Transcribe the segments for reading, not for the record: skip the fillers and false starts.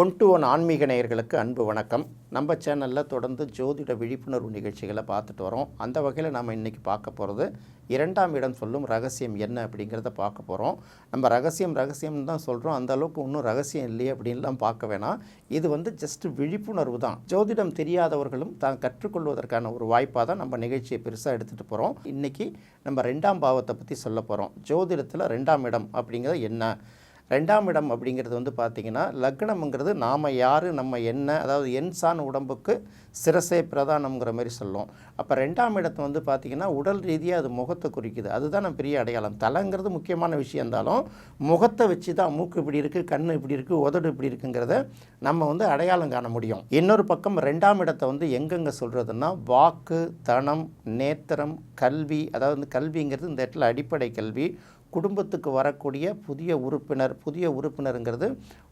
One to one ஆன்மீக நேயர்களுக்கு அன்பு வணக்கம். நம்ம சேனலில் தொடர்ந்து ஜோதிட விழிப்புணர்வு நிகழ்ச்சிகளை பார்த்துட்டு வரோம். அந்த வகையில் நம்ம இன்றைக்கி பார்க்க போகிறது 2ஆம் இடம் சொல்லும் ரகசியம் என்ன அப்படிங்கிறத பார்க்க போகிறோம். நம்ம ரகசியம் தான் சொல்கிறோம், அந்த அளவுக்கு இன்னும் ரகசியம் இல்லையே அப்படின்லாம் பார்க்க வேணாம். இது ஜஸ்ட் விழிப்புணர்வு தான். ஜோதிடம் தெரியாதவர்களும் தான் கற்றுக்கொள்வதற்கான ஒரு வாய்ப்பாக தான் நம்ம நிகழ்ச்சியை பெருசாக எடுத்துகிட்டு போகிறோம். இன்றைக்கி நம்ம 2ஆம் பாவத்தை பற்றி சொல்ல போகிறோம். ஜோதிடத்தில் 2ஆம் இடம் அப்படிங்கிறது என்ன? 2ஆம் இடம் அப்படிங்கிறது பார்த்திங்கன்னா, லக்னம்ங்கிறது நாம் யார், நம்ம என்ன, அதாவது எண்சான் உடம்புக்கு சிரசே பிரதானம்ங்கிற மாதிரி சொல்லும். அப்போ 2ஆம் இடத்தை பார்த்திங்கன்னா உடல் ரீதியாக அது முகத்தை குறிக்குது. அதுதான் நம்ம பெரிய அடையாளம். தலைங்கிறது முக்கியமான விஷயம் இருந்தாலும் முகத்தை வச்சு தான் மூக்கு இப்படி இருக்குது, கண் இப்படி இருக்குது, உதடு இப்படி இருக்குங்கிறத நம்ம அடையாளம் காண முடியும். இன்னொரு பக்கம் 2ஆம் இடத்தை எங்கெங்கே சொல்கிறதுன்னா, வாக்கு, தனம், நேத்திரம், கல்வி. அதாவது கல்விங்கிறது இந்த இடத்துல அடிப்படை கல்வி. குடும்பத்துக்கு வரக்கூடிய புதிய உறுப்பினருங்கிறது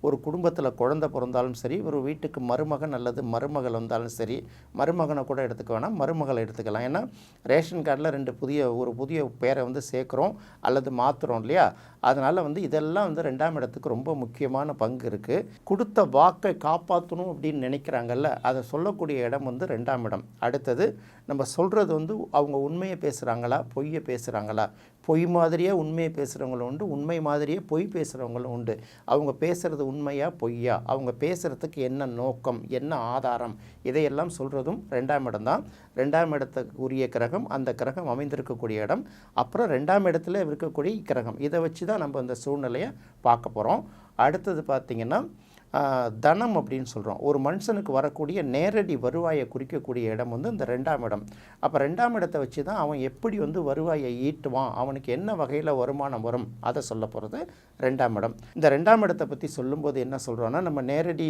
ஒரு குடும்பத்தில் குழந்தை பிறந்தாலும் சரி, ஒரு வீட்டுக்கு மருமகன் அல்லது மருமகள் வந்தாலும் சரி, மருமகனை கூட எடுத்துக்க வேணாம், மருமகளை எடுத்துக்கலாம். ஏன்னா ரேஷன் கார்டில் ஒரு புதிய பேரை சேர்க்குறோம் அல்லது மாற்றுறோம் இல்லையா? அதனால் இதெல்லாம் 2ஆம் இடத்துக்கு ரொம்ப முக்கியமான பங்கு இருக்குது. கொடுத்த வாக்கை காப்பாற்றணும் அப்படின்னு நினைக்கிறாங்கல்ல, அதை சொல்லக்கூடிய இடம் 2ஆம் இடம். அடுத்தது நம்ம சொல்கிறது அவங்க உண்மையை பேசுகிறாங்களா, பொய்யை பேசுகிறாங்களா? பொய் மாதிரியே உண்மையை பேசுகிறவங்களும் உண்டு, உண்மை மாதிரியே பொய் பேசுகிறவங்களும் உண்டு. அவங்க பேசுகிறது உண்மையா பொய்யா, அவங்க பேசுகிறதுக்கு என்ன நோக்கம், என்ன ஆதாரம், இதையெல்லாம் சொல்கிறதும் 2ஆம் இடம் தான். 2ஆம் இடத்துக்கு உரிய கிரகம், அந்த கிரகம் அமைந்திருக்கக்கூடிய இடம், அப்புறம் 2ஆம் இடத்துல இருக்கக்கூடிய கிரகம். இதை வச்சு தான் நம்ம இந்த சூழ்நிலையை பார்க்க போகிறோம். அடுத்தது பார்த்திங்கன்னா, தனம் அப்படின்னு சொல்கிறோம். ஒரு மனுஷனுக்கு வரக்கூடிய நேரடி வருவாயை குறிக்கக்கூடிய இடம் இந்த 2ஆம் இடம். அப்போ 2ஆம் இடத்தை வச்சு தான் அவன் எப்படி வருவாயை ஈட்டுவான், அவனுக்கு என்ன வகையில் வருமானம் வரும், அதை சொல்ல போகிறது 2ஆம் இடம். இந்த 2ஆம் இடத்தை பற்றி சொல்லும்போது என்ன சொல்கிறோன்னா, நம்ம நேரடி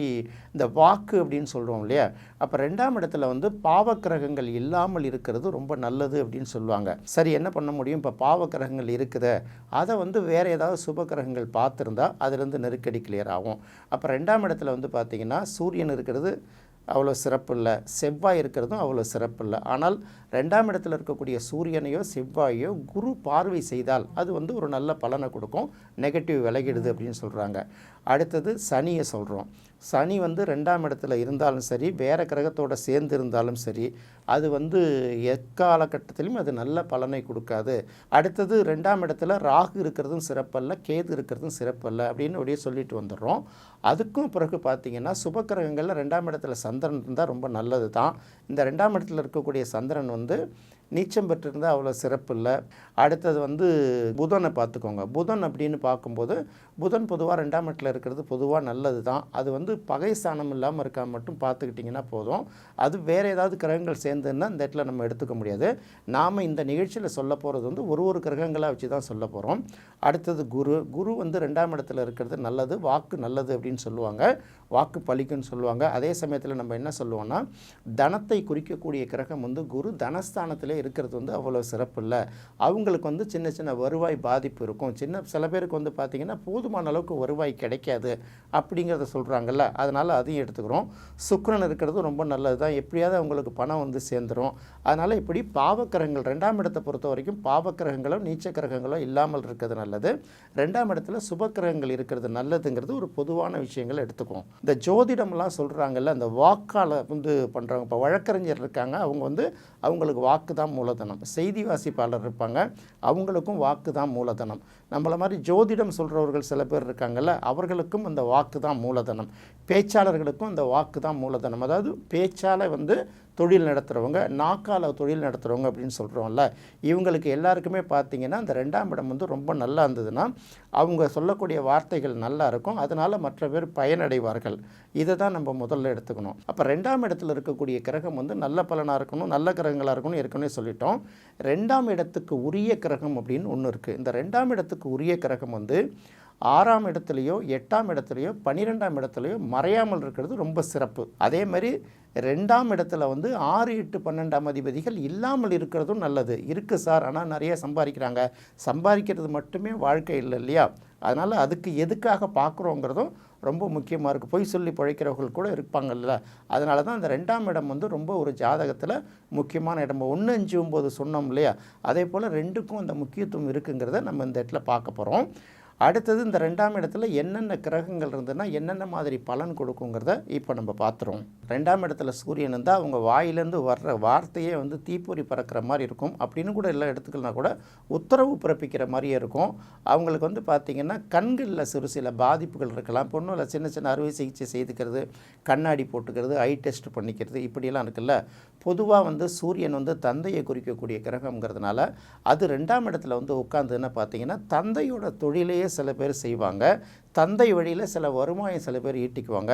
இந்த வாக்கு அப்படின்னு சொல்கிறோம் இல்லையா? அப்போ 2ஆம் இடத்துல பாவக்கிரகங்கள் இல்லாமல் இருக்கிறது ரொம்ப நல்லது அப்படின்னு சொல்லுவாங்க. சரி, என்ன பண்ண முடியும்? இப்போ பாவக்கிரகங்கள் இருக்குது, அதை வேறு ஏதாவது சுப கிரகங்கள் பார்த்துருந்தா அதுலேருந்து நெருக்கடி கிளியர் ஆகும். அப்போ 2ஆம் இடத்துல பார்த்திங்கன்னா சூரியன் இருக்கிறது அவ்வளோ சிறப்பு இல்லை, செவ்வாய் இருக்கிறதும் அவ்வளோ சிறப்பு இல்லை. ஆனால் 2ஆம் இடத்துல இருக்கக்கூடிய சூரியனையோ செவ்வாயோ குரு பார்வை செய்தால் அது ஒரு நல்ல பலனை கொடுக்கும், நெகட்டிவ் விலகிடுது அப்படின்னு சொல்கிறாங்க. அடுத்தது சனியை சொல்கிறோம். சனி 2ஆம் இடத்துல இருந்தாலும் சரி, வேறு கிரகத்தோடு சேர்ந்து இருந்தாலும் சரி, அது எக்காலகட்டத்திலும் அது நல்ல பலனை கொடுக்காது. அடுத்தது 2ஆம் இடத்துல ராகு இருக்கிறதும் சிறப்பல்ல, கேது இருக்கிறதும் சிறப்பல்ல அப்படின்னு அப்படியே சொல்லிட்டு வந்துடுறோம். அதுக்கும் பிறகு பார்த்திங்கன்னா சுபக்கிரகங்களில் 2ஆம் இடத்துல சந்திரன் இருந்தால் ரொம்ப நல்லது தான். இந்த 2ஆம் இடத்துல இருக்கக்கூடிய சந்திரன் நீச்சம் பெற்றிருந்தால் அவ்வளோ சிறப்பு இல்லை. அடுத்தது புதனை பார்த்துக்கோங்க. புதன் அப்படின்னு பார்க்கும்போது புதன் பொதுவாக 2ஆம் இடத்துல இருக்கிறது பொதுவாக நல்லது தான். அது பகை ஸ்தானம் இல்லாமல் இருக்கா மட்டும் பார்த்துக்கிட்டிங்கன்னா போதும். அது வேறு ஏதாவது கிரகங்கள் சேர்ந்துன்னா இந்த இடத்துல நம்ம எடுத்துக்க முடியாது. நாம் இந்த நிகழ்ச்சியில் சொல்ல போகிறது ஒரு கிரகங்களாக வச்சு தான் சொல்ல போகிறோம். அடுத்தது குரு 2ஆம் இடத்துல இருக்கிறது நல்லது, வாக்கு நல்லது அப்படின்னு சொல்லுவாங்க, வாக்கு பலிக்குன்னு சொல்லுவாங்க. அதே சமயத்தில் நம்ம என்ன சொல்லுவோம்னா, தனத்தை குறிக்கக்கூடிய கிரகம் குரு தனஸ்தானத்தில் இருக்கிறது அவ்வளோ சிறப்பு இல்லை. அவங்களுக்கு சின்ன சின்ன வருவாய் பாதிப்பு இருக்கும். சில பேருக்கு பார்த்திங்கன்னா போதுமான அளவுக்கு வருவாய் கிடைக்காது அப்படிங்கிறத சொல்கிறாங்கல்ல, அதனால் அதையும் எடுத்துக்கிறோம். சுக்கிரன் இருக்கிறது ரொம்ப நல்லது தான், எப்படியாவது அவங்களுக்கு பணம் சேர்ந்துடும். அதனால் இப்படி பாவக்கிரகங்கள் 2ஆம் இடத்தை பொறுத்த வரைக்கும் பாவக்கிரகங்களோ நீச்ச கிரகங்களோ இல்லாமல் இருக்கிறது நல்லது. 2ஆம் இடத்துல சுபக்கிரகங்கள் இருக்கிறது நல்லதுங்கிறது ஒரு பொதுவான விஷயங்களை எடுத்துக்குவோம். இந்த ஜோதிடம்லாம் சொல்கிறாங்கல்ல, அந்த வாக்கால் பண்ணுறவங்க, இப்போ வழக்கறிஞர் இருக்காங்க, அவங்க அவங்களுக்கு வாக்கு தான் மூலதனம். செய்தி வாசிப்பாளர் இருப்பாங்க, அவங்களுக்கும் வாக்கு தான் மூலதனம். நம்மளை மாதிரி ஜோதிடம் சொல்கிறவர்கள் சில பேர் இருக்காங்கல்ல, அவர்களுக்கும் அந்த வாக்கு தான் மூலதனம். பேச்சாளர்களுக்கும் அந்த வாக்கு தான் மூலதனம். அதாவது பேச்சால் தொழில் நடத்துகிறவங்க, நாக்கால் தொழில் நடத்துகிறவங்க அப்படின்னு சொல்கிறோம்ல, இவங்களுக்கு எல்லாருக்குமே பார்த்திங்கன்னா அந்த 2ஆம் இடம் ரொம்ப நல்லா இருந்ததுன்னா அவங்க சொல்லக்கூடிய வார்த்தைகள் நல்லா இருக்கும், அதனால் மற்ற பேர் பயனடைவார்கள். இதை தான் நம்ம முதல்ல எடுத்துக்கணும். அப்போ 2ஆம் இடத்துல இருக்கக்கூடிய கிரகம் நல்ல பலனாக இருக்கணும், நல்ல கிரகங்களாக இருக்கணும் ஏற்கனவே சொல்லிட்டோம். 2ஆம் இடத்துக்கு உரிய கிரகம் அப்படின்னு ஒன்று இருக்குது. இந்த 2ஆம் இடத்துக்கு உரிய கிரகம் 6ஆம் இடத்துலையோ 8ஆம் இடத்துலையோ 12ஆம் இடத்துலையோ மறையாமல் இருக்கிறது ரொம்ப சிறப்பு. அதே மாதிரி 2ஆம் இடத்துல 6, 8, 12ஆம் அதிபதிகள் இல்லாமல் இருக்கிறதும் நல்லது. இருக்குது சார், ஆனால் நிறைய சம்பாதிக்கிறது மட்டுமே வாழ்க்கை இல்லை இல்லையா? அதனால் அதுக்கு எதுக்காக பார்க்குறோங்கிறதும் ரொம்ப முக்கியமாக இருக்குது. பொய் சொல்லி பிழைக்கிறவர்கள் கூட இருப்பாங்கல்ல, அதனால தான் அந்த 2ஆம் இடம் ரொம்ப ஒரு ஜாதகத்தில் முக்கியமான இடம். 1, 5, 9 சொன்னோம் இல்லையா? அதே போல் 2க்கும் அந்த முக்கியத்துவம் இருக்குங்கிறத நம்ம இந்த இடத்துல பார்க்க போகிறோம். அடுத்தது இந்த 2ஆம் இடத்துல என்னென்ன கிரகங்கள் இருந்ததுன்னா என்னென்ன மாதிரி பலன் கொடுக்குங்கிறத இப்போ நம்ம பார்த்துருவோம். 2ஆம் இடத்துல சூரியன் இருந்தால் அவங்க வாயிலேருந்து வர்ற வார்த்தையே வந்து தீப்பொறி பறக்கிற மாதிரி இருக்கும். அப்படின்னு கூட எல்லாம் எடுத்துக்கலாம், கூட உத்தரவு பிறப்பிக்கிற மாதிரியே இருக்கும். அவங்களுக்கு வந்து பார்த்திங்கன்னா கண்களில் சில பாதிப்புகள் இருக்கலாம். பொண்ணுல சின்ன சின்ன அறுவை சிகிச்சை செய்துக்கிறது, கண்ணாடி போட்டுக்கிறது, ஐ டெஸ்ட் பண்ணிக்கிறது, இப்படியெல்லாம் இருக்குல்ல. பொதுவாக வந்து சூரியன் வந்து தந்தையை குறிக்கக்கூடிய கிரகங்கிறதுனால அது 2ஆம் இடத்துல வந்து உட்காந்துன்னு பார்த்திங்கன்னா தந்தையோட தொழிலையே சில பேர் செய்வாங்க. தந்தை வழியில் சில வருமானம் சில பேர் ஈட்டிக்குவாங்க.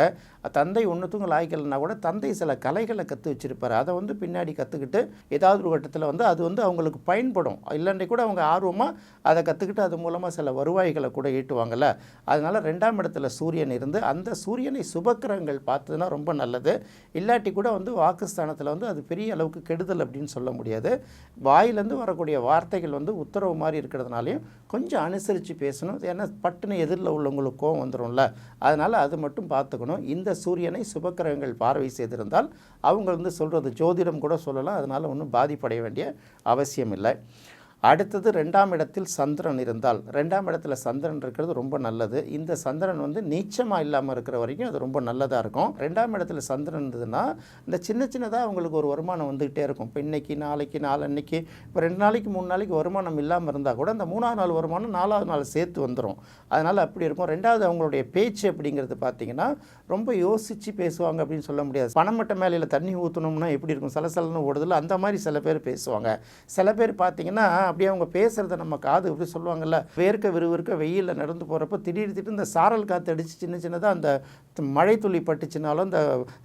தந்தை ஒன்றுத்துக்கும் லாய்க்கலைன்னா கூட தந்தை சில கலைகளை கற்று வச்சுருப்பார். அதை வந்து பின்னாடி கற்றுக்கிட்டு ஏதாவது ஒரு கட்டத்தில் வந்து அது வந்து அவங்களுக்கு பயன்படும். இல்லைன்றே கூட அவங்க ஆர்வமாக அதை கற்றுக்கிட்டு அது மூலமாக சில வருவாய்களை கூட ஈட்டுவாங்கள்ல. அதனால் 2ஆம் இடத்துல சூரியன் இருந்து அந்த சூரியனை சுபக்கிரகங்கள் பார்த்ததுன்னா ரொம்ப நல்லது. இல்லாட்டி கூட வந்து வாக்குஸ்தானத்தில் வந்து அது பெரிய அளவுக்கு கெடுதல் அப்படின்னு சொல்ல முடியாது. வாயிலேருந்து வரக்கூடிய வார்த்தைகள் வந்து உத்தரவு மாதிரி இருக்கிறதுனாலையும் கொஞ்சம் அனுசரித்து பேசணும். ஏன்னா பட்டுன்னு எதிரில் உள்ளவங்களுக்கு கோவம் வந்துடும்ல. அதனால் அது மட்டும் பார்த்துக்கணும். இந்த சூரியனை சுபக்கிரகங்கள் பார்வை செய்திருந்தால் அவங்க வந்து சொல்கிறது ஜோதிடம் கூட சொல்லலாம். அதனால் ஒன்றும் பாதிப்படைய வேண்டிய அவசியம் இல்லை. அடுத்தது 2ஆம் இடத்தில் சந்திரன் இருந்தால், 2ஆம் இடத்துல சந்திரன் இருக்கிறது ரொம்ப நல்லது. இந்த சந்திரன் வந்து நீச்சமாக இல்லாமல் இருக்கிற வரைக்கும் அது ரொம்ப நல்லதாக இருக்கும். 2ஆம் இடத்துல சந்திரன் இருந்ததுன்னா இந்த சின்ன சின்னதாக அவங்களுக்கு ஒரு வருமானம் வந்துக்கிட்டே இருக்கும். இப்போ இன்றைக்கி நாளைக்கு நாளன்னைக்கு இப்போ 2 நாளைக்கு 3 நாளைக்கு வருமானம் இல்லாமல் இருந்தால் கூட அந்த 3ஆவது நாள் வருமானம் 4ஆவது நாள் சேர்த்து வந்துடும். அதனால் அப்படி இருக்கும். 2வது அவங்களுடைய பேச்சு அப்படிங்கிறது பார்த்திங்கன்னா ரொம்ப யோசித்து பேசுவாங்க அப்படின்னு சொல்ல முடியாது. பணமட்ட மேலையில் தண்ணி ஊற்றணும்னா எப்படி இருக்கும், சலசலன்னு ஓடுதில்ல, அந்த மாதிரி சில பேர் பேசுவாங்க. சில பேர் பார்த்திங்கன்னா அப்படியே அவங்க பேசுகிறத நம்ம காது இப்படி சொல்லுவாங்கள்ல, வேர்க்க விறுவிறுக்க வெயிலில் நடந்து போகிறப்ப திடீர்னு இந்த சாரல் காற்று அடித்து சின்ன சின்னதாக அந்த மழை துளி பட்டுச்சுனாலும் இந்த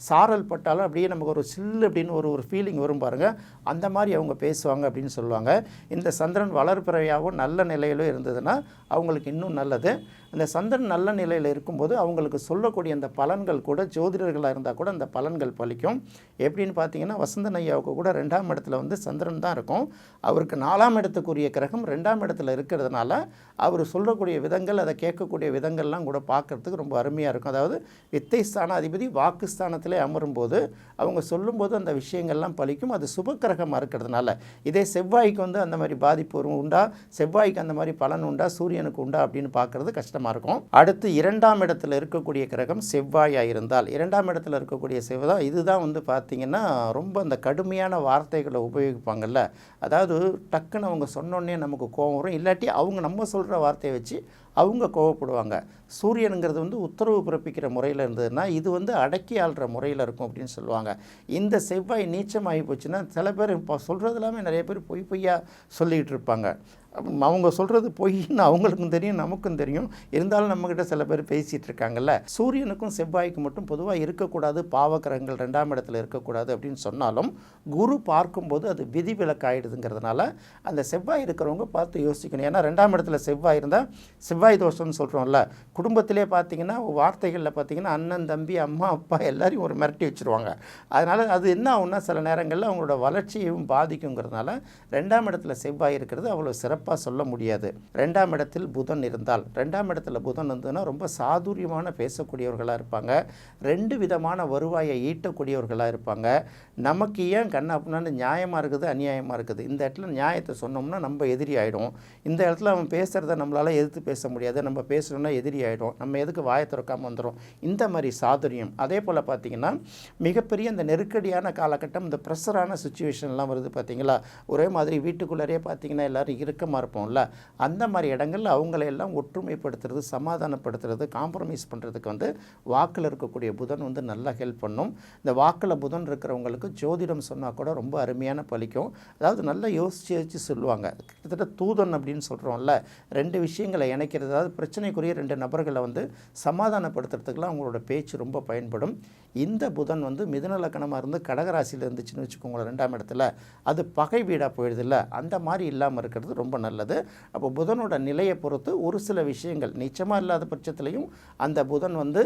சாரல் பட்டாலும் அப்படியே நமக்கு ஒரு சில்லு அப்படின்னு ஒரு ஃபீலிங் வரும் பாருங்கள். அந்த மாதிரி அவங்க பேசுவாங்க அப்படின்னு சொல்லுவாங்க. இந்த சந்திரன் வளர்பிறையாகவும் நல்ல நிலையிலும் இருந்ததுன்னா அவங்களுக்கு இன்னும் நல்லது. இந்த சந்திரன் நல்ல நிலையில் இருக்கும்போது அவங்களுக்கு சொல்லக்கூடிய அந்த பலன்கள் கூட ஜோதிடர்களாக இருந்தால் கூட அந்த பலன்கள் பலிக்கும். எப்படின்னு பார்த்தீங்கன்னா வசந்தன் ஐயாவுக்கு கூட 2ஆம் இடத்துல வந்து சந்திரன் தான் இருக்கும். அவருக்கு 4ஆம் இடத்துக்குரிய கிரகம் 2ஆம் இடத்துல இருக்கிறதுனால அவர் சொல்லக்கூடிய விதங்கள், அதை கேட்கக்கூடிய விதங்கள்லாம் கூட பார்க்குறதுக்கு ரொம்ப அருமையாக இருக்கும். அதாவது வித்தை ஸ்தான அதிபதி வாக்குஸ்தானத்திலே அமரும்போது அவங்க சொல்லும்போது அந்த விஷயங்கள்லாம் பலிக்கும். அது சுபக்கிரகமாக இருக்கிறதுனால. இதே செவ்வாய்க்கு வந்து அந்த மாதிரி பாதிப்பு உண்டா, செவ்வாய்க்கு அந்த மாதிரி பலன் உண்டா, சூரியனுக்கு உண்டா அப்படின்னு பார்க்குறது கஷ்டமாக இருக்கும். அடுத்து 2ஆம் இடத்துல இருக்கக்கூடிய கிரகம் செவ்வாயாக இருந்தால், 2ஆம் இடத்துல இருக்கக்கூடிய செவ்வாய் இதுதான் வந்து பார்த்திங்கன்னா ரொம்ப அந்த கடுமையான வார்த்தைகளை உபயோகிப்பாங்கள்ல. அதாவது டக்குன்னு அவங்க சொன்னோன்னே நமக்கு கோபம் வரும். இல்லாட்டி அவங்க நம்ம சொல்கிற வார்த்தையை வச்சு அவங்க கோவப்படுவாங்க. சூரியனுங்கிறது வந்து உத்தரவு பிறப்பிக்கிற முறையில் இருந்ததுன்னா இது வந்து அடக்கி ஆள்ற முறையில் இருக்கும் அப்படின்னு சொல்லுவாங்க. இந்த செவ்வாய் நீச்சமாகி போச்சுன்னா சில பேர் இப்போ சொல்கிறது எல்லாமே நிறைய பேர் பொய்யா சொல்லிகிட்டு இருப்பாங்க. அவங்க சொல்கிறது பொய்ன்னு அவங்களுக்கும் தெரியும், நமக்கும் தெரியும். இருந்தாலும் நம்மக்கிட்ட சில பேர் பேசிகிட்டு இருக்காங்கல்ல. சூரியனுக்கும் செவ்வாய்க்கு மட்டும் பொதுவாக இருக்கக்கூடாது, பாவக்கிரகங்கள் 2ஆம் இடத்துல இருக்கக்கூடாது அப்படின்னு சொன்னாலும் குரு பார்க்கும்போது அது விதிவிலக்கு ஆகிடுதுங்கிறதுனால அந்த செவ்வாய் இருக்கிறவங்க பார்த்து யோசிக்கணும். ஏன்னா 2ஆம் இடத்துல செவ்வாய் இருந்தால் செவ்வாய் தோஷம்னு சொல்கிறோம்ல. குடும்பத்திலே பார்த்திங்கன்னா வார்த்தைகளில் பார்த்திங்கன்னா அண்ணன் தம்பி அம்மா அப்பா எல்லாரையும் ஒரு மிரட்டி வச்சுருவாங்க. அதனால் அது என்ன ஆகும்னா சில நேரங்களில் அவங்களோட வளர்ச்சியையும் பாதிக்குங்கிறதுனால 2ஆம் இடத்துல செவ்வாய் இருக்கிறது அவ்வளோ சிறப்பாக சொல்ல முடியாது. 2ஆம் இடத்தில் புதன் இருந்தால், 2ஆம் இடத்துல புதன் இருந்ததுன்னா ரொம்ப சாதுரியமான பேசக்கூடியவர்களாக இருப்பாங்க. 2 விதமான வருவாயை ஈட்டக்கூடியவர்களாக இருப்பாங்க. நமக்கு ஏன் கண்ணா அப்படின்னா நியாயமாக இருக்குது அநியாயமாக இருக்குது, இந்த இடத்துல நியாயத்தை சொன்னோம்னா நம்ம எதிரி ஆகிடும், இந்த இடத்துல அவன் பேசுகிறத நம்மளால் எதிர்த்து பேச முடியாது, நம்ம பேசணும்னா எதிரி ஆகிடும், நம்ம எதுக்கு வாயை திறக்காமல் வந்துடும், இந்த மாதிரி சாதுரியம். அதே போல் பார்த்திங்கன்னா மிகப்பெரிய இந்த நெருக்கடியான காலகட்டம், இந்த ப்ரெஷரான சுச்சுவேஷன்லாம் வருது பார்த்திங்களா. ஒரே மாதிரி வீட்டுக்குள்ளேயே பார்த்திங்கன்னா எல்லோரும் இறுக்கமாக இருப்போம்ல. அந்த மாதிரி இடங்களில் அவங்களையெல்லாம் ஒற்றுமைப்படுத்துறது, சமாதானப்படுத்துறது, காம்ப்ரமைஸ் பண்ணுறதுக்கு வந்து வாக்கில் இருக்கக்கூடிய புதன் வந்து நல்லா ஹெல்ப் பண்ணும். இந்த வாக்கில் புதன் இருக்கிறவங்களுக்கு ஜோதிடம் சொன்னால் கூட ரொம்ப அருமையான பலிக்கும். அதாவது நல்லா யோசிச்சு சொல்லுவாங்க. கிட்டத்தட்ட தூதன் அப்படின்னு சொல்கிறோம்ல, 2 விஷயங்களை இணைக்கிறது. அதாவது பிரச்சனைக்குரிய 2 நபர்களை வந்து சமாதானப்படுத்துறதுக்குலாம் அவங்களோட பேச்சு ரொம்ப பயன்படும். இந்த புதன் வந்து மிதுன லக்னமாக இருந்து கடகராசியில் இருந்துச்சுன்னு வச்சுக்கோங்களேன் 2ஆம் இடத்துல, அது பகை வீடாக போயிடுதில்ல, அந்த மாதிரி இல்லாமல் இருக்கிறது ரொம்ப நல்லது. அப்போ புதனோட நிலையை பொறுத்து ஒரு சில விஷயங்கள் நிச்சயமாக இல்லாத பட்சத்துலையும் அந்த புதன் வந்து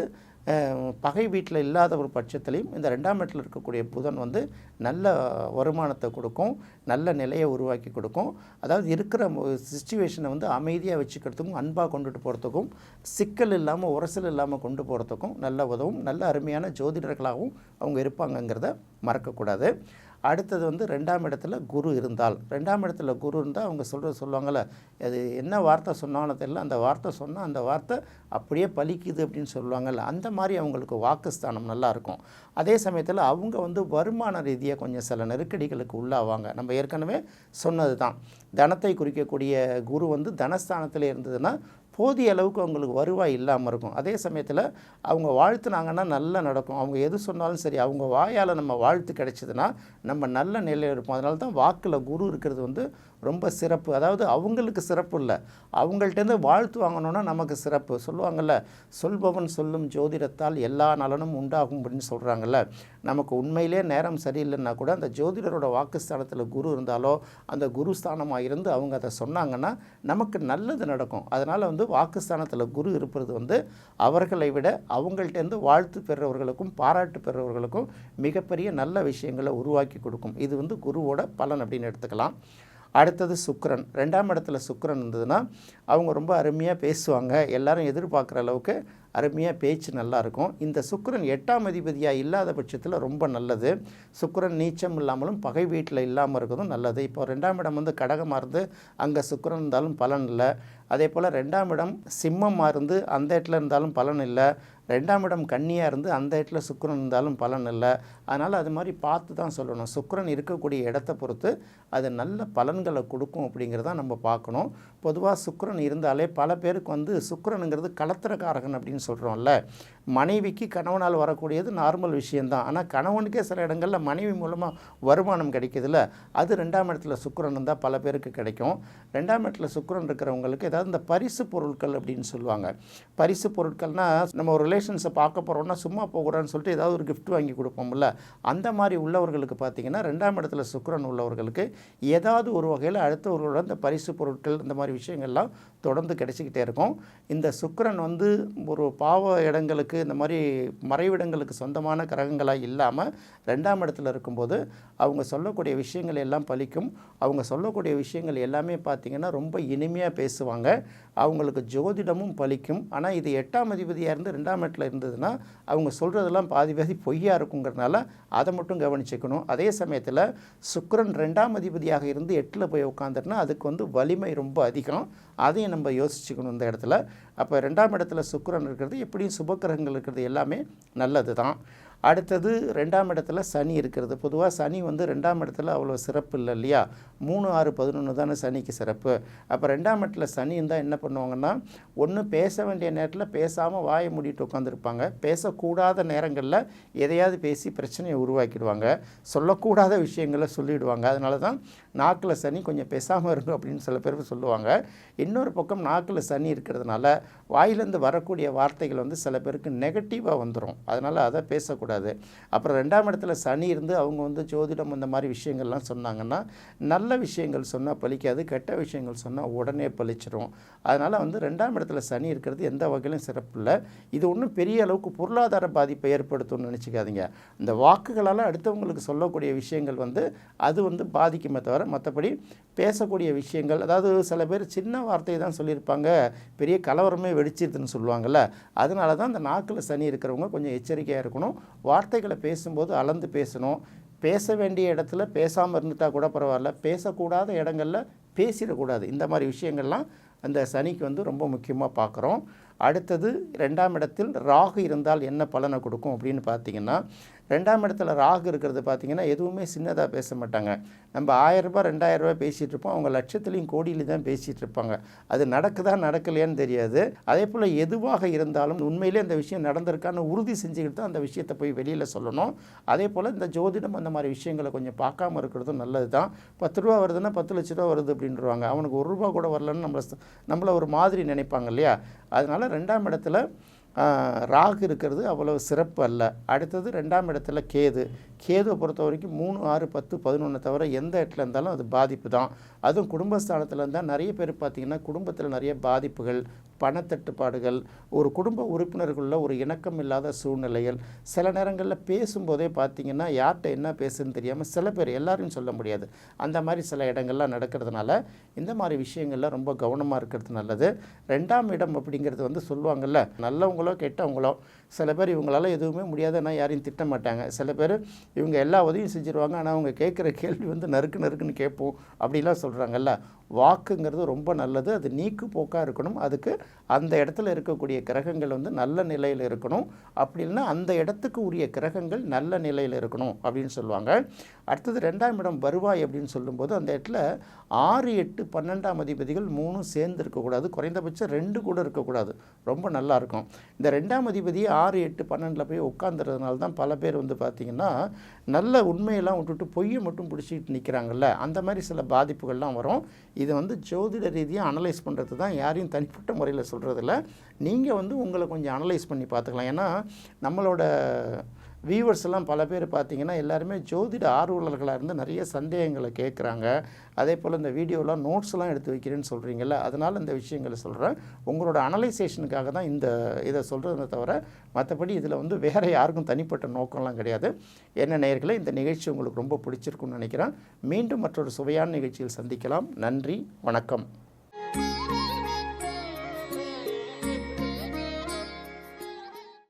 பகை வீட்டில் இல்லாத ஒரு பட்சத்துலையும் இந்த 2ஆம் இடத்தில் இருக்கக்கூடிய புதன் வந்து நல்ல வருமானத்தை கொடுக்கும், நல்ல நிலையை உருவாக்கி கொடுக்கும். அதாவது இருக்கிற சிச்சுவேஷனை வந்து அமைதியாக வச்சுக்கிறதுக்கும் அன்பாக கொண்டுட்டு போகிறதுக்கும் சிக்கல் இல்லாமல் உரசல் இல்லாமல் கொண்டு போகிறதுக்கும் நல்ல உதவும். நல்ல அருமையான ஜோதிடர்களாகவும் அவங்க இருப்பாங்கங்கிறத மறக்கக்கூடாது. அடுத்தது வந்து 2ஆம் இடத்துல குரு இருந்தால், 2ஆம் இடத்துல குரு இருந்தால் அவங்க சொல்லுவாங்கள்ல, அது என்ன வார்த்தை சொன்னாலும் தெரியல, அந்த வார்த்தை சொன்னால் அந்த வார்த்தை அப்படியே பலிக்குது அப்படின்னு சொல்லுவாங்கள்ல, அந்த மாதிரி அவங்களுக்கு வாக்குஸ்தானம் நல்லாயிருக்கும். அதே சமயத்தில் அவங்க வந்து வருமான ரீதியாக கொஞ்சம் சில நெருக்கடிகளுக்கு உள்ளாவாங்க. நம்ம ஏற்கனவே சொன்னது தான், தனத்தை குறிக்கக்கூடிய குரு வந்து தனஸ்தானத்தில் இருந்ததுன்னா போதிய அளவுக்கு அவங்களுக்கு வருவாய் இல்லாமல் இருக்கும். அதே சமயத்தில் அவங்க வாழ்த்துனாங்கன்னா நல்லா நடக்கும். அவங்க எது சொன்னாலும் சரி, அவங்க வாயால் நம்ம வாழ்த்து கிடைச்சிதுன்னா நம்ம நல்ல நிலையில் இருப்போம். அதனால தான் வாக்கில் குரு இருக்கிறது வந்து ரொம்ப சிறப்பு. அதாவது அவங்களுக்கு சிறப்பு இல்லை, அவங்கள்ட்டேருந்து வாழ்த்து வாங்கணுன்னா நமக்கு சிறப்பு. சொல்லுவாங்கள்ல, சொல்பவன் சொல்லும் ஜோதிடத்தால் எல்லா நலனும் உண்டாகும் அப்படின்னு சொல்கிறாங்கல்ல. நமக்கு உண்மையிலே நேரம் சரியில்லைன்னா கூட அந்த ஜோதிடரோட வாக்குஸ்தானத்தில் குரு இருந்தாலோ அந்த குரு ஸ்தானமாக இருந்து அவங்க அதை சொன்னாங்கன்னா நமக்கு நல்லது நடக்கும். அதனால் வந்து வாக்குஸ்தானத்தில் குரு இருப்பது வந்து அவர்களை விட அவங்கள்ட்டேருந்து வாழ்த்து பெறுறவர்களுக்கும் பாராட்டு பெறுறவர்களுக்கும் மிகப்பெரிய நல்ல விஷயங்களை உருவாக்கி கொடுக்கும். இது வந்து குருவோட பலன் அப்படின்னு எடுத்துக்கலாம். அடுத்தது சுக்கிரன். 2ஆம் இடத்துல சுக்கிரன் இருந்ததுன்னா அவங்க ரொம்ப அருமையாக பேசுவாங்க, எல்லாரும் எதிர்பார்க்குற அளவுக்கு அருமையாக பேச்சு நல்லாயிருக்கும். இந்த சுக்கிரன் 8ஆம் அதிபதியாக இல்லாத பட்சத்தில் ரொம்ப நல்லது. சுக்கிரன் நீச்சம் இல்லாமலும் பகை வீட்டில் இல்லாமல் இருக்கிறதும் நல்லது. இப்போ 2ஆம் இடம் வந்து கடகமாக இருந்து அங்கே சுக்கிரன் இருந்தாலும் பலன் இல்லை. அதே போல் 2ஆம் இடம் சிம்மமாக இருந்து அந்த இடத்துல இருந்தாலும் பலன் இல்லை. 2ஆம் இடம் கன்னியாக இருந்து அந்த இடத்துல சுக்கிரன் இருந்தாலும் பலன் இல்லை. அதனால் அது மாதிரி பார்த்து தான் சொல்லணும். சுக்கிரன் இருக்கக்கூடிய இடத்த பொறுத்து அது நல்ல பலன்களை கொடுக்கும் அப்படிங்கிறத நம்ம பார்க்கணும். பொதுவாக சுக்கிரன் இருந்தாலே பல பேருக்கு வந்து சுக்கிரனுங்கிறது கலத்திரக்காரகன் அப்படின்னு சொல்கிறோம்ல. மனைவிக்கு கணவனால் வரக்கூடியது நார்மல் விஷயந்தான். ஆனால் கணவனுக்கே சில இடங்களில் மனைவி மூலமாக வருமானம் கிடைக்கிதுல்ல, அது 2ஆம் இடத்துல சுக்கிரன் இருந்தால் பல பேருக்கு கிடைக்கும். 2ஆம் இடத்துல சுக்கிரன் இருக்கிறவங்களுக்கு ஏதாவது இந்த பரிசு பொருட்கள் அப்படின்னு சொல்லுவாங்க. பரிசு பொருட்கள்னால் நம்ம ஒரு ரிலேஷன்ஸை பார்க்க போகிறோம்னா சும்மா போகிறான்னு சொல்லிட்டு ஏதாவது ஒரு கிஃப்ட் வாங்கி கொடுப்போம்ல, அந்த மாதிரி உள்ளவர்களுக்கு பார்த்திங்கன்னா 2ஆம் இடத்துல சுக்கிரன் உள்ளவர்களுக்கு ஏதாவது ஒரு வகையில் அடுத்தவர்களோட இந்த பரிசு பொருட்கள் இந்த மாதிரி விஷயங்கள்லாம் தொடர்ந்து கிடைச்சிக்கிட்டே இருக்கும். இந்த சுக்கிரன் வந்து ஒரு பாவ இடங்களுக்கு இந்த மாதிரி மறைவிடங்களுக்கு சொந்தமான கிரகங்களாக இல்லாமல் 2ஆம் இடத்துல இருக்கும்போது அவங்க சொல்லக்கூடிய விஷயங்கள் எல்லாம் பலிக்கும். அவங்க சொல்லக்கூடிய விஷயங்கள் எல்லாமே பார்த்திங்கன்னா ரொம்ப இனிமையாக பேசுவாங்க. அவங்களுக்கு ஜோதிடமும் பலிக்கும். ஆனால் இது 8ஆம் அதிபதியாக இருந்து 2ஆம் இடத்துல இருந்ததுன்னா அவங்க சொல்கிறதெல்லாம் பாதி பொய்யாக இருக்குங்கிறதுனால அதை மட்டும் கவனிச்சுக்கணும். அதே சமயத்தில் சுக்கிரன் 2ஆம் அதிபதியாக இருந்து 8ல் போய் உட்காந்துட்டுனா அதுக்கு வந்து வலிமை ரொம்ப அதிகம். அதையும் நம்ம யோசிச்சுக்கணும் இந்த இடத்துல. அப்போ 2ஆம் இடத்துல சுக்கிரன் இருக்கிறது எப்படியும் சுபக்கிரகங்கள் இருக்கிறது எல்லாமே நல்லது தான். அடுத்தது 2ஆம் இடத்துல சனி இருக்கிறது. பொதுவாக சனி வந்து 2ஆம் இடத்துல அவ்வளோ சிறப்பு இல்லை இல்லையா. 3, 6, 11 தானே சனிக்கு சிறப்பு. அப்போ 2ஆம் இடத்துல சனி இருந்தால் என்ன பண்ணுவாங்கன்னா, ஒன்று பேச வேண்டிய நேரத்தில் பேசாமல் வாயை மூடிட்டு உட்காந்துருப்பாங்க. பேசக்கூடாத நேரங்களில் எதையாவது பேசி பிரச்சனையை உருவாக்கிடுவாங்க. சொல்லக்கூடாத விஷயங்களை சொல்லிவிடுவாங்க. அதனால தான் நாக்கில் சனி கொஞ்சம் பேசாமல் இருக்கும் அப்படின்னு சில பேர் சொல்லுவாங்க. இன்னொரு பக்கம் நாக்கில் சனி இருக்கிறதுனால வாயிலேருந்து வரக்கூடிய வார்த்தைகள் வந்து சில பேருக்கு நெகட்டிவாக வந்துடும். அதனால் அதை பேசக்கூடாது. அப்புறம் 2ஆம் இடத்துல சனி இருந்து அவங்க வந்து ஜோதிடம் இந்த மாதிரி விஷயங்கள்லாம் சொன்னாங்கன்னா நல்ல விஷயங்கள் சொன்னால் பலிக்காது, கெட்ட விஷயங்கள் சொன்னால் உடனே பலிச்சிடும். அதனால் வந்து 2ஆம் இடத்துல சனி இருக்கிறது எந்த வகையிலும் சிறப்பு இல்லை. இது ஒன்றும் பெரிய அளவுக்கு பொருளாதார பாதிப்பை ஏற்படுத்தும்னு நினச்சிக்காதீங்க. இந்த வாக்குகளால் அடுத்தவங்களுக்கு சொல்லக்கூடிய விஷயங்கள் வந்து அது வந்து பாதிக்குமே தவிர மற்றபடி பேசக்கூடிய விஷயங்கள், அதாவது சில பேர் சின்ன வார்த்தையை தான் சொல்லியிருப்பாங்க, பெரிய கலவரமே வெடிச்சிருதுன்னு சொல்லுவாங்கள்ல. அதனால தான் இந்த நாக்கில் சனி இருக்கிறவங்க கொஞ்சம் எச்சரிக்கையாக இருக்கணும். வார்த்தைகளை பேசும்போது அளந்து பேசணும். பேச வேண்டிய இடத்துல பேசாமல் இருந்துட்டால் கூட பரவாயில்ல, பேசக்கூடாத இடங்களில் பேசிடக்கூடாது. இந்த மாதிரி விஷயங்கள்லாம் அந்த சனிக்கு வந்து ரொம்ப முக்கியமாக பார்க்குறோம். அடுத்தது 2ஆம் இடத்தில் ராகு இருந்தால் என்ன பலனை கொடுக்கும் அப்படின்னு பார்த்திங்கன்னா, 2ஆம் இடத்துல ராகு இருக்கிறது பார்த்திங்கன்னா எதுவுமே சின்னதாக பேச மாட்டாங்க. நம்ம 1000 ரூபாய் 2000 ரூபாய் பேசிகிட்டு இருப்போம், அவங்க லட்சத்துலேயும் கோடியிலையும் தான் பேசிகிட்டு இருப்பாங்க. அது நடக்குதா நடக்கலையான்னு தெரியாது. அதே போல் எதுவாக இருந்தாலும் உண்மையிலே அந்த விஷயம் நடந்திருக்கான்னு உறுதி செஞ்சுக்கிட்டு தான் அந்த விஷயத்தை போய் வெளியில் சொல்லணும். அதே போல் இந்த ஜோதிடம் அந்த மாதிரி விஷயங்களை கொஞ்சம் பார்க்காம இருக்கிறதும் நல்லது தான். 10 ரூபா வருதுன்னா 10 லட்ச ரூபா வருது அப்படின்றவாங்க. அவனுக்கு 1 ரூபா கூட வரலன்னு நம்மளை ஒரு மாதிரி நினைப்பாங்க இல்லையா. அதனால் 2ஆம் இடத்துல ராகு இருக்கிறது அவ்வளோ சிறப்பு அல்ல. அடுத்தது 2ஆம் இடத்துல கேதுவை பொறுத்த வரைக்கும் 3, 6, 10, 11 தவிர எந்த இடத்துல இருந்தாலும் அது பாதிப்பு தான். அதுவும் குடும்பஸ்தானத்தில் இருந்தால் நிறைய பேர் பார்த்திங்கன்னா குடும்பத்தில் நிறைய பாதிப்புகள், பணத்தட்டுப்பாடுகள், ஒரு குடும்ப உறுப்பினர்களுள்ள ஒரு இணக்கம் இல்லாத சூழ்நிலைகள், சில நேரங்களில் பேசும்போதே பார்த்திங்கன்னா யார்கிட்ட என்ன பேசுன்னு தெரியாமல் சில பேர், எல்லாரையும் சொல்ல முடியாது, அந்த மாதிரி சில இடங்கள்லாம் நடக்கிறதுனால இந்த மாதிரி விஷயங்களில் ரொம்ப கவனமாக இருக்கிறது நல்லது. 2ஆம் இடம் அப்படிங்கிறது வந்து சொல்லுவாங்கள்ல, நல்லவங்களோ கெட்டவங்களோ, சில பேர் இவங்களால எதுவுமே முடியாதுன்னா யாரையும் திட்ட மாட்டாங்க, சில பேர் இவங்க எல்லா உதவியும் செஞ்சுருவாங்க, ஆனால் அவங்க கேட்குற கேள்வி வந்து நறுக்கு நறுக்குன்னு கேட்போம் அப்படிலாம் சொல்கிறாங்கல்ல. வாக்குங்கிறது ரொம்ப நல்லது, அது நீக்கு போக்காக இருக்கணும், அதுக்கு அந்த இடத்துல இருக்கக்கூடிய கிரகங்கள் வந்து நல்ல நிலையில் இருக்கணும், அப்படி இல்லைன்னா அந்த இடத்துக்கு உரிய கிரகங்கள் நல்ல நிலையில் இருக்கணும் அப்படின்னு சொல்லுவாங்க. அடுத்தது 2ஆம் இடம் வருவாய் அப்படின்னு சொல்லும்போது அந்த இடத்துல 6, 8, 12ஆம் அதிபதிகள் 3 சேர்ந்து இருக்கக்கூடாது, குறைந்தபட்சம் 2 கூட இருக்கக்கூடாது, ரொம்ப நல்லாயிருக்கும். இந்த 2ஆம் அதிபதி 6, 8, 12 போய் உட்காந்துறதுனால தான் பல பேர் வந்து பார்த்திங்கன்னா நல்ல உண்மையெல்லாம் விட்டுட்டு பொய்யை மட்டும் பிடிச்சிக்கிட்டு நிற்கிறாங்கல்ல, அந்த மாதிரி சில பாதிப்புகள்லாம் வரும். இதை வந்து ஜோதிட ரீதியாக அனலைஸ் பண்ணுறது தான், யாரையும் தனிப்பட்ட முறையில் சொல்கிறதில்ல. நீங்கள் வந்து உங்களை கொஞ்சம் அனலைஸ் பண்ணி பார்த்துக்கலாம். ஏன்னா நம்மளோட வியூவர்ஸ் எல்லாம் பல பேர் பார்த்திங்கன்னா எல்லாருமே ஜோதிட ஆர்வலர்களாக இருந்து நிறைய சந்தேகங்களை கேட்குறாங்க. அதே போல் இந்த வீடியோலாம் நோட்ஸ்லாம் எடுத்து வைக்கிறேன்னு சொல்கிறீங்கள, அதனால் இந்த விஷயங்களை சொல்கிறேன். உங்களோட அனலைசேஷனுக்காக தான் இதை சொல்கிறத தவிர மற்றபடி இதில் வந்து வேறு யாருக்கும் தனிப்பட்ட நோக்கம்லாம் கிடையாது. என்ன நேயர்களே, இந்த நிகழ்ச்சி உங்களுக்கு ரொம்ப பிடிச்சிருக்குன்னு நினைக்கிறேன். மீண்டும் மற்றொரு சுவையான நிகழ்ச்சியில் சந்திக்கலாம். நன்றி, வணக்கம்.